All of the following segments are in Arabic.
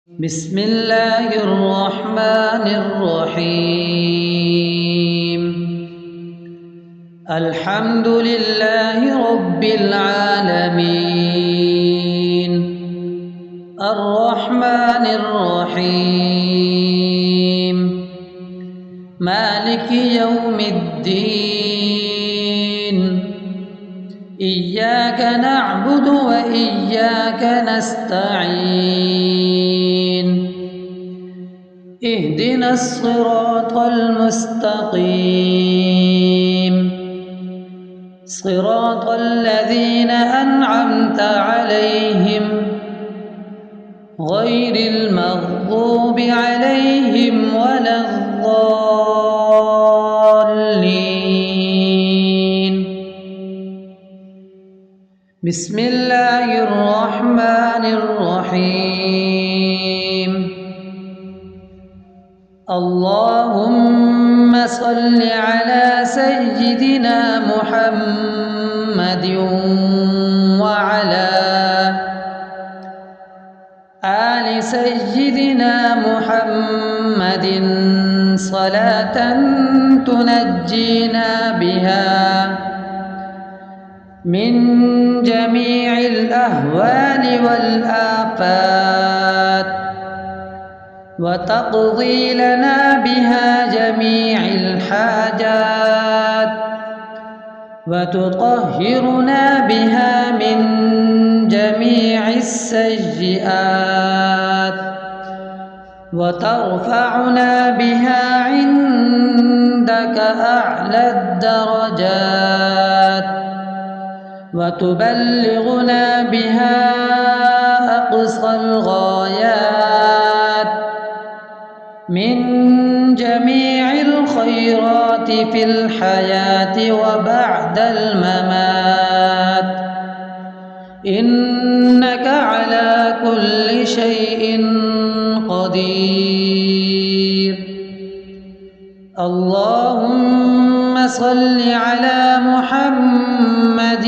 بسم الله الرحمن الرحيم. الحمد لله رب العالمين، الرحمن الرحيم، مالك يوم الدين. إياك نعبد وإياك نستعين. اهدنا الصراط المستقيم، صراط الذين أنعمت عليهم غير المغضوب عليهم ولا الضالين. بسم الله الرحمن الرحيم. اللهم صل على سيدنا محمد وعلى آل سيدنا محمد صلاة تنجينا بها من جميع الأهوال والآفات، وتقضي لنا بها جميع الحاجات، وتطهرنا بها من جميع السيئات، وترفعنا بها عندك أعلى الدرجات، وتبلغنا بها أقصى الغايات من جميع الخيرات في الحياة وبعد الممات، إنك على كل شيء قدير. اللهم صل على محمد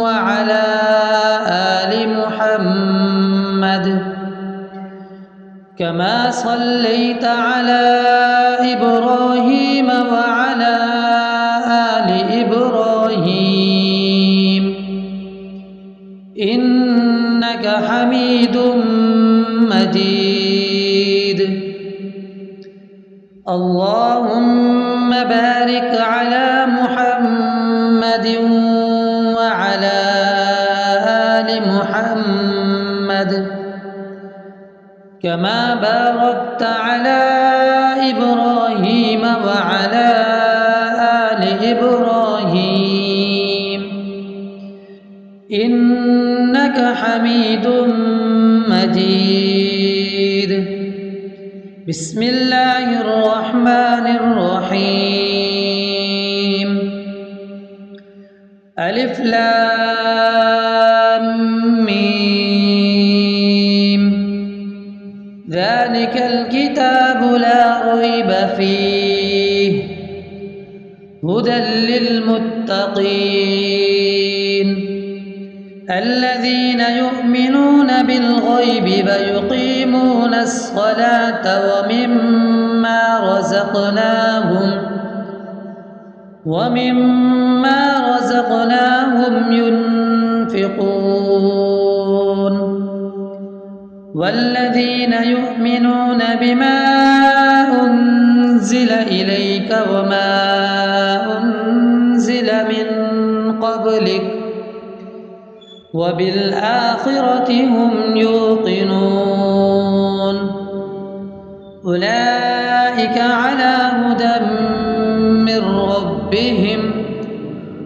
وعلى آل محمد كما صليت على إبراهيم وعلى آل إبراهيم إنك حميد مجيد. اللهم بارك على محمد وعلى آل محمد كما باركت على إبراهيم وعلى آل إبراهيم إنك حميد مجيد. بسم الله الرحمن الرحيم. ألف لام ميم. ذلك الكتاب لا ريب فيه هدى للمتقين الذين يؤمنون بالغيب ويقيمون الصلاة ومما رزقناهم ينفقون والذين يؤمنون بما أنزل إليك وما أنزل من قبلك وبالآخرة هم يوقنون أولئك على هدى من ربهم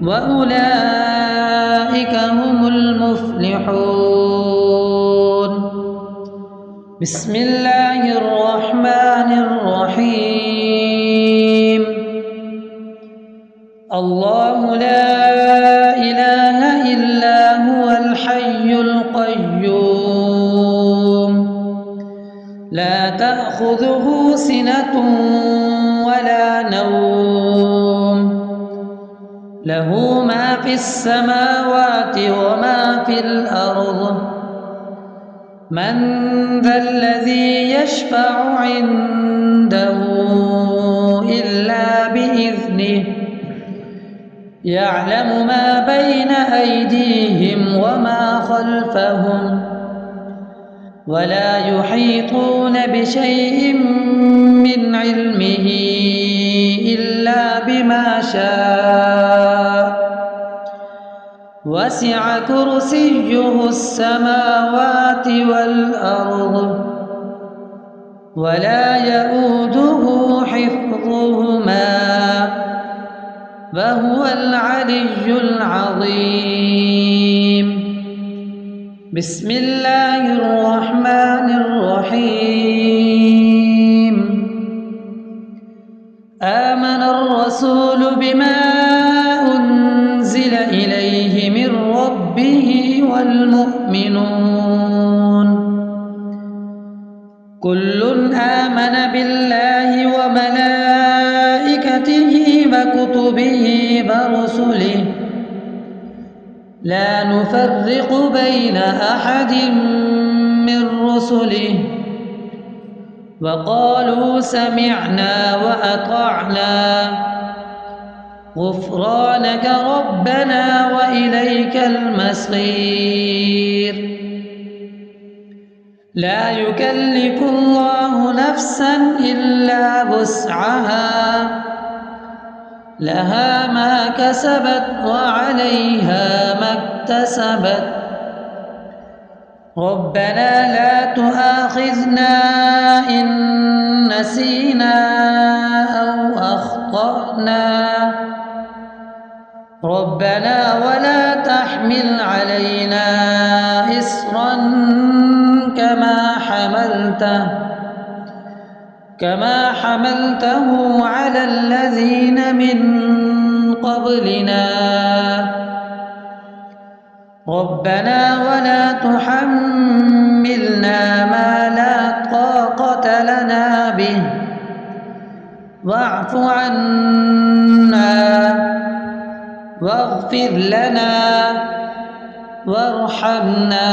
وأولئك هم المفلحون. بسم الله الرحمن الرحيم. الله لا إله إلا هو الحي القيوم لا تأخذه سنة ولا نوم له ما في السماوات وما في الأرض من ذا الذي يشفع عنده إلا بإذنه يعلم ما بين أيديهم وما خلفهم ولا يحيطون بشيء من علمه إلا بما شاء وسع كرسيه السماوات والأرض ولا يؤوده حفظهما وهو العلي العظيم. بسم الله الرحمن الرحيم. آمن الرسول بما أنزل إليه من ربه والمؤمنون كل آمن بالله وملائكته وكتبه ورسله لا نفرق بين أحد من رسله وقالوا سمعنا وأطعنا غفرانك ربنا وإليك المصير. لا يكلف الله نفسا إلا وسعها لها ما كسبت وعليها ما اكتسبت ربنا لا تؤاخذنا إن نسينا أو أخطأنا ربنا ولا تحمل علينا إصرا كما حملته على الذين من قبلنا ربنا ولا تحملنا ما لا طاقة لنا به واعف عنا واغفر لنا وارحمنا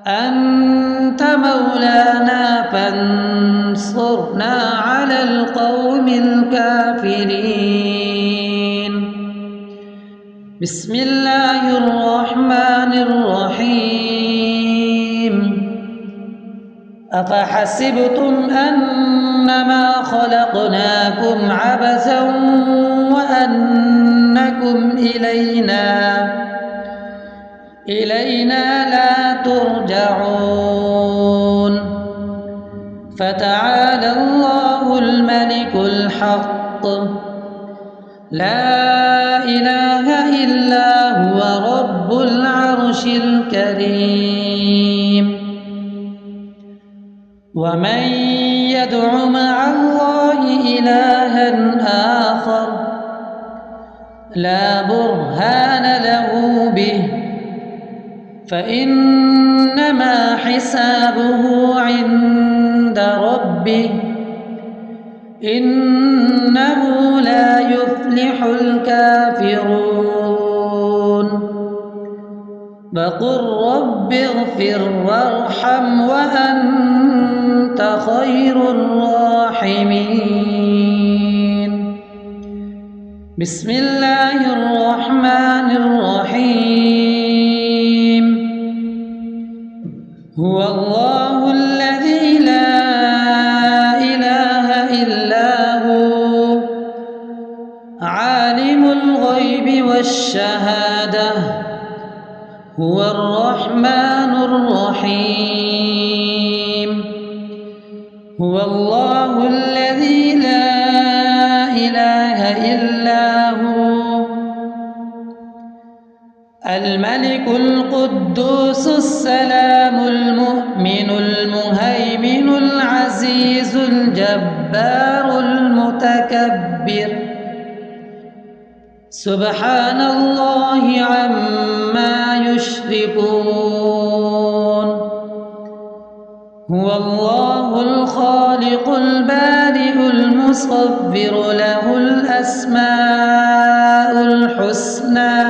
أنت مولانا فانصرنا على القوم الكافرين. بسم الله الرحمن الرحيم. أفحسبتم أنما خلقناكم عبثا وأنكم إلينا لا ترجعون فتعالى الله الملك الحق لا إله إلا هو رب العرش الكريم. ومن يدع مع الله إلها آخر لا برهان له به فإنما حسابه عند ربه إنه لا يفلح الكافرون. وقل رب اغفر وارحم وأنت خير الراحمين. بسم الله الرحمن الرحيم. هو الله الذي لا إله إلا هو عالم الغيب والشهادة هو الرحمن الرحيم. هو الله الذي لا إله إلا هو الملك القدوس السلام المؤمن المهيمن العزيز الجبار المتكبر سبحان الله عما يشركون. هو الله الخالق البارئ المصور له الأسماء الحسنى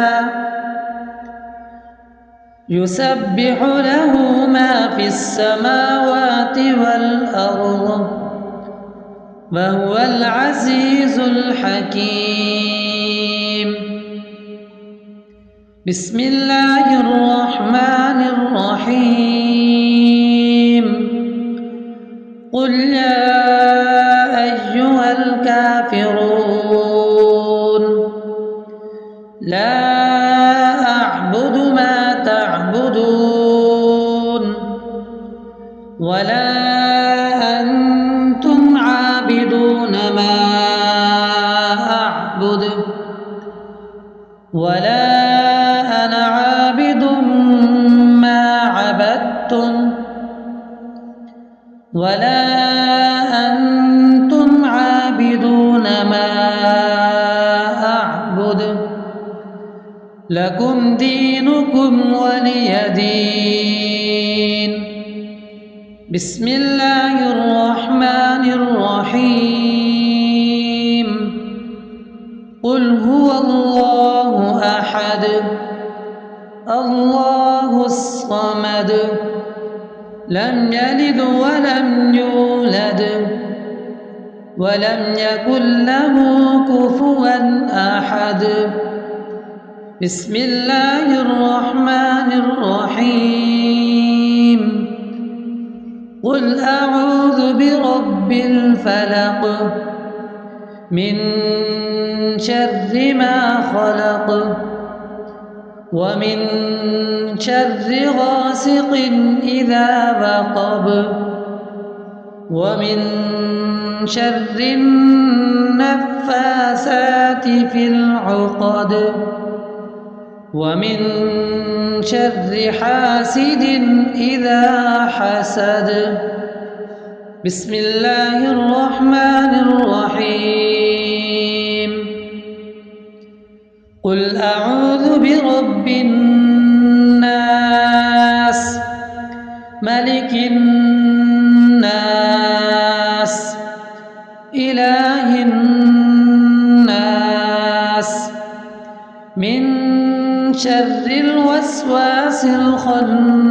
يسبح له ما في السماوات والأرض وهو العزيز الحكيم. بسم الله الرحمن الرحيم. قل يا أيها الكافرون لا أعبد ما تعبدون ولا أنتم عابدون ما أعبد ولا أنا عابد ما عبدتم ولا أنتم عابدون ما أعبد لكم دينكم ولي دين. بسم الله الرحمن الرحيم. قل هو الله أحد الله الصمد لم يلد ولم يولد ولم يكن له كفوا أحد. بسم الله الرحمن الرحيم. قل أعوذ برب الفلق من شر ما خلق ومن شر غاسق إذا وقب ومن شر النفاثات في العقد ومن شر حاسد إذا حسد. بسم الله الرحمن الرحيم. قل أعوذ برب الناس ملك الناس إله الناس من شر الوسواس الخناس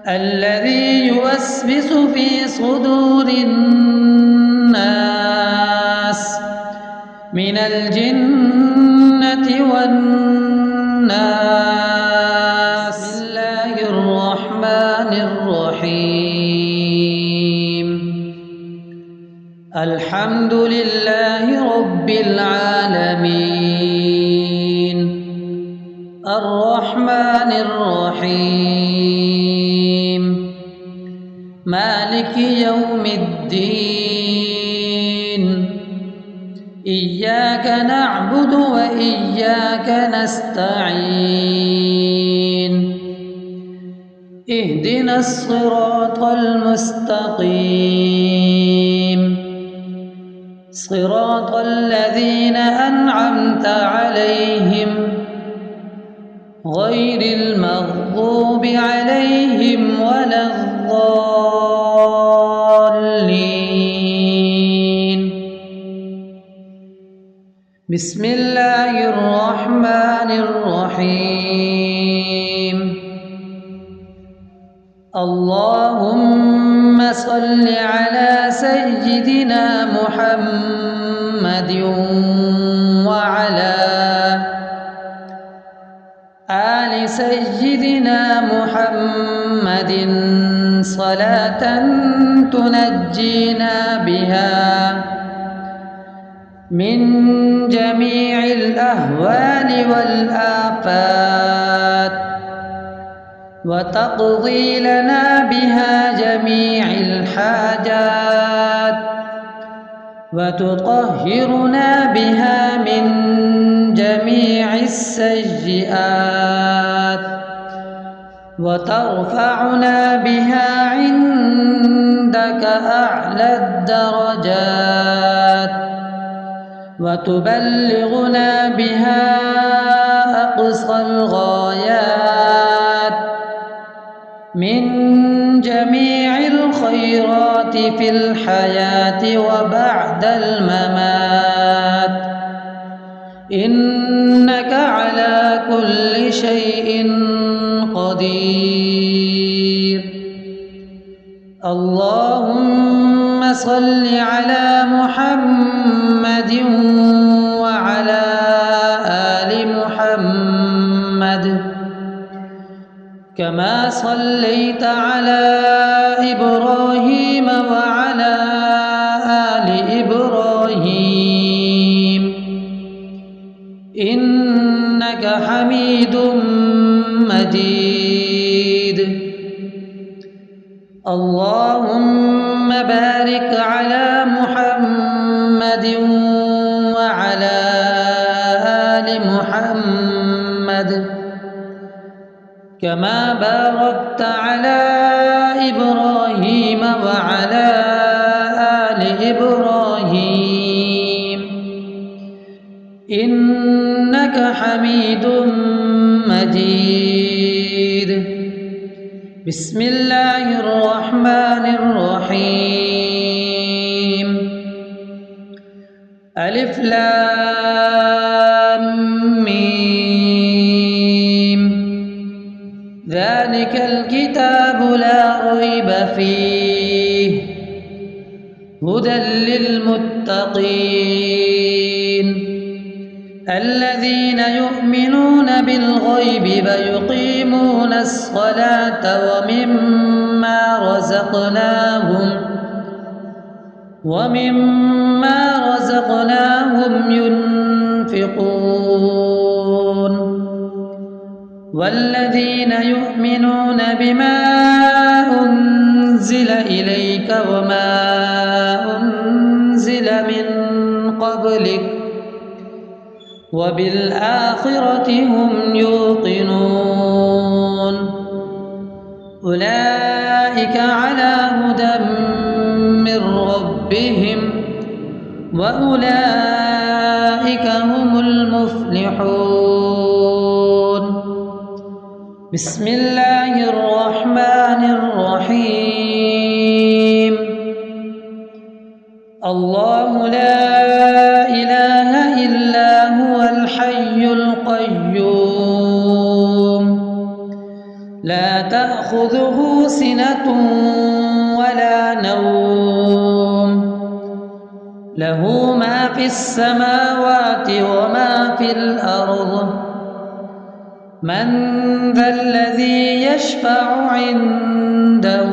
الذي يوسوس في صدور الناس من الجنة والناس. بسم الله الرحمن الرحيم. الحمد لله رب العالمين الرحمن الرحيم مالك يوم الدين إياك نعبد وإياك نستعين اهدنا الصراط المستقيم صراط الذين أنعمت عليهم غير المغضوب عليهم ولا الضالين. بسم الله الرحمن الرحيم. اللهم صل على سيدنا محمد وعلى آل سيدنا محمد صلاة تنجينا بها من جميع الأهوال والآفات وتقضي لنا بها جميع الحاجات وتطهرنا بها من جميع السيئات وترفعنا بها عندك أعلى الدرجات وتبلغنا بها أقصى الغايات من جميع الخيرات في الحياة وبعد الممات إنك على كل شيء قدير. اللهم صل على محمد وعلى آل محمد كما صليت على إبراهيم وعلى آل إبراهيم إنك حميد مجيد. اللهم بارك على محمد وعلى آل محمد كما باركت على إبراهيم وعلى آل إبراهيم إنك حميد مجيد. بسم الله الرحمن الرحيم. ألف لام ميم. ذلك الكتاب لا ريب فيه هدى للمتقين الذين يؤمنون بالغيب ويقيمون الصلاة ومما رزقناهم ينفقون والذين يؤمنون بما أنزل إليك وما أنزل من قبلك وبالآخرة هم يوقنون أولئك على هدى من ربهم وأولئك هم المفلحون. بسم الله الرحمن الرحيم. الله لا إله إلا هو الحي القيوم لا تأخذه سنة ولا نوم له ما في السماوات وما في الأرض من ذا الذي يشفع عنده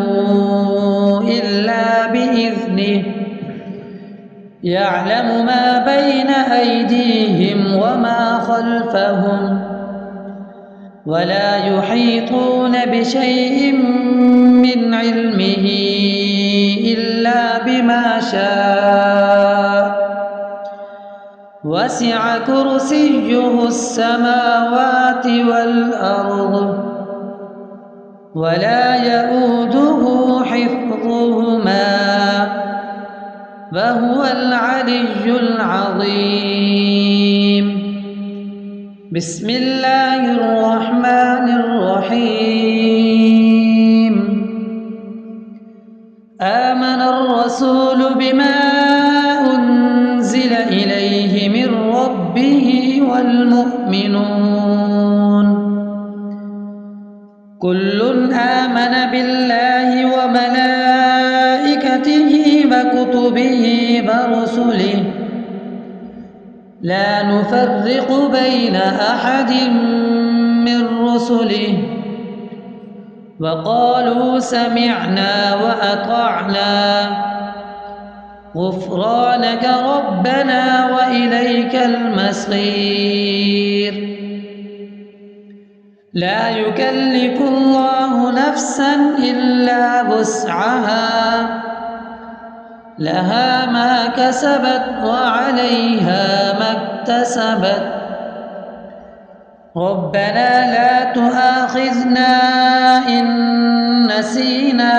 إلا بإذنه يعلم ما بين أيديهم وما خلفهم ولا يحيطون بشيء من علمه إلا بما شاء وسع كرسيه السماوات والأرض ولا يؤوده حفظهما وهو العلي العظيم. بسم الله الرحمن الرحيم. آمن الرسول بما أنزل إليه من ربه والمؤمنون كل آمن بالله وملائكته وكتبه ورسله لا نفرق بين أحد من رسله وقالوا سمعنا وأطعنا غفرانك ربنا وإليك المصير. لا يكلف الله نفسا إلا وسعها لها ما كسبت وعليها ما اكتسبت ربنا لا تؤاخذنا إن نسينا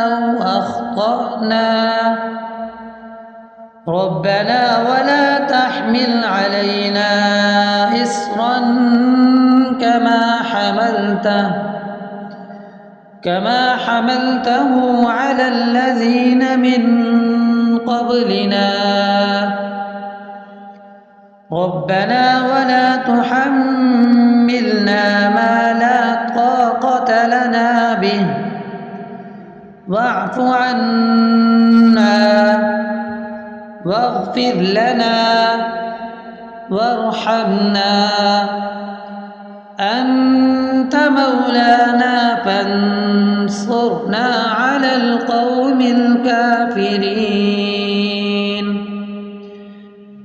أو أخطأنا ربنا ولا تحمل علينا إصرا كما حملته على الذين من قبلنا ربنا ولا تحملنا ما لا طاقة لنا به واعف عنا واغفر لنا وارحمنا أنت مولانا فانصرنا على القوم الكافرين.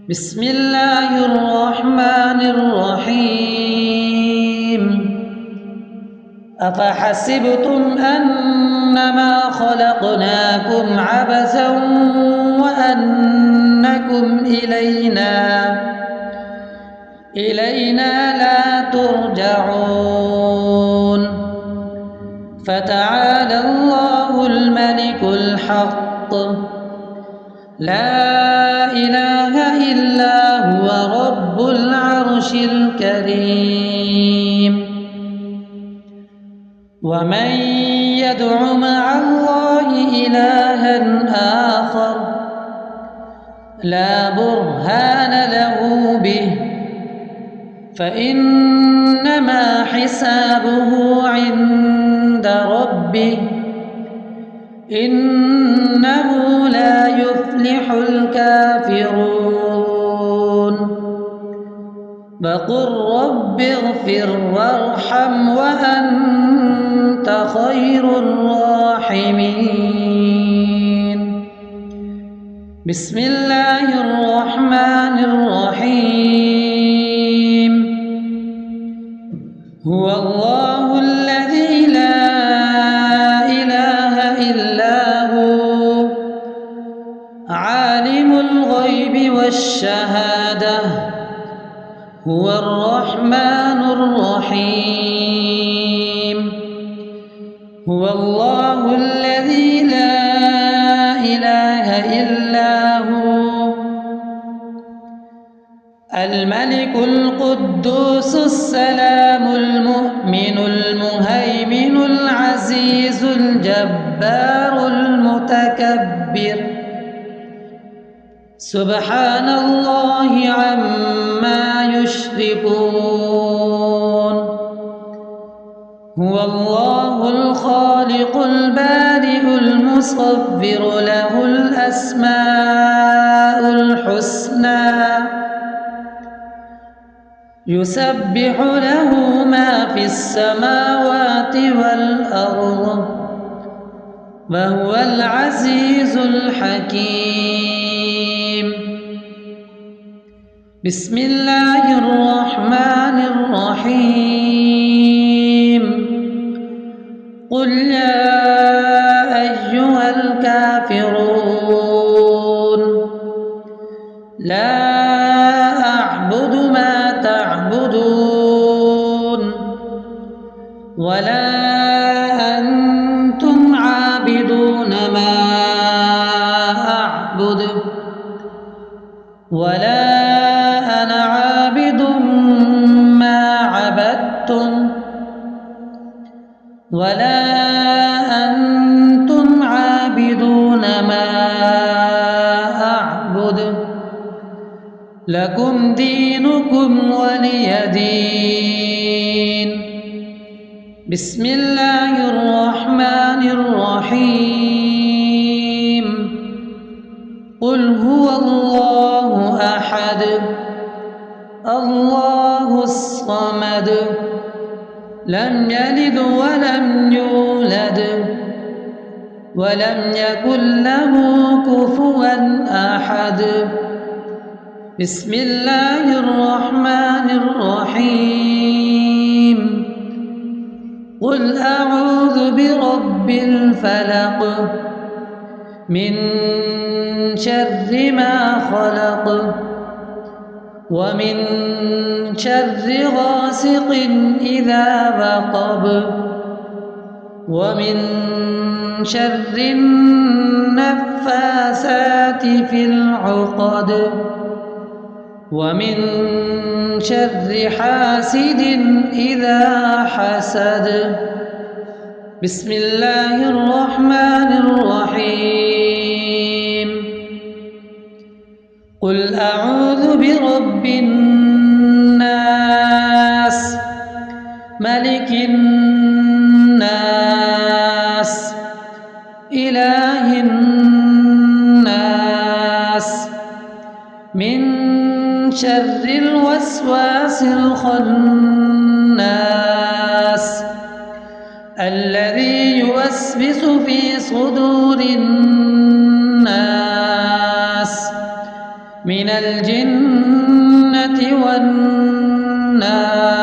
بسم الله الرحمن الرحيم. أفحسبتم أنما خلقناكم عبثا وأنكم إلينا لا ترجعون. فتعالى الله الملك الحق لا إله إلا هو رب العرش الكريم. ومن يدع مع الله إلها آخر لا برهان له به فإنما حسابه عند ربه إنه لا يفلح الكافرون. وقل رب اغفر وارحم وأنت خير الراحمين. بسم الله الرحمن الرحيم. هو الله الذي لا إله إلا هو عالم الغيب والشهادة هو الرحمن الرحيم. هو الله الذي لا إله إلا هو الملك القدوس السلام المؤمن المهيمن العزيز الجبار المتكبر سبحان الله عما يشركون. هو الله الخالق البارئ المصور له الأسماء الحسنى يسبح له ما في السماوات والأرض وهو العزيز الحكيم. بسم الله الرحمن الرحيم. قل يا أيها الكافرون لا أعبد ما تعبدون ولا أنتم عابدون ما أعبد ولا أنا عابد ما عبدتم ولا أنتم عابدون ما أعبد لكم دينكم ولي دين. بسم الله الرحمن الرحيم. قل هو الله أحد الله الصمد لم يلد ولم يولد ولم يكن له كفوا أحد. بسم الله الرحمن الرحيم. قل أعوذ برب الفلق من شر ما خلق ومن شر غاسق إذا وقب ومن شر النفاثات في العقد ومن شر حاسد إذا حسد. بسم الله الرحمن الرحيم. قل أعوذ برب الناس من شر الوسواس الخناس الذي يوسوس في صدور الناس من الجنة والناس.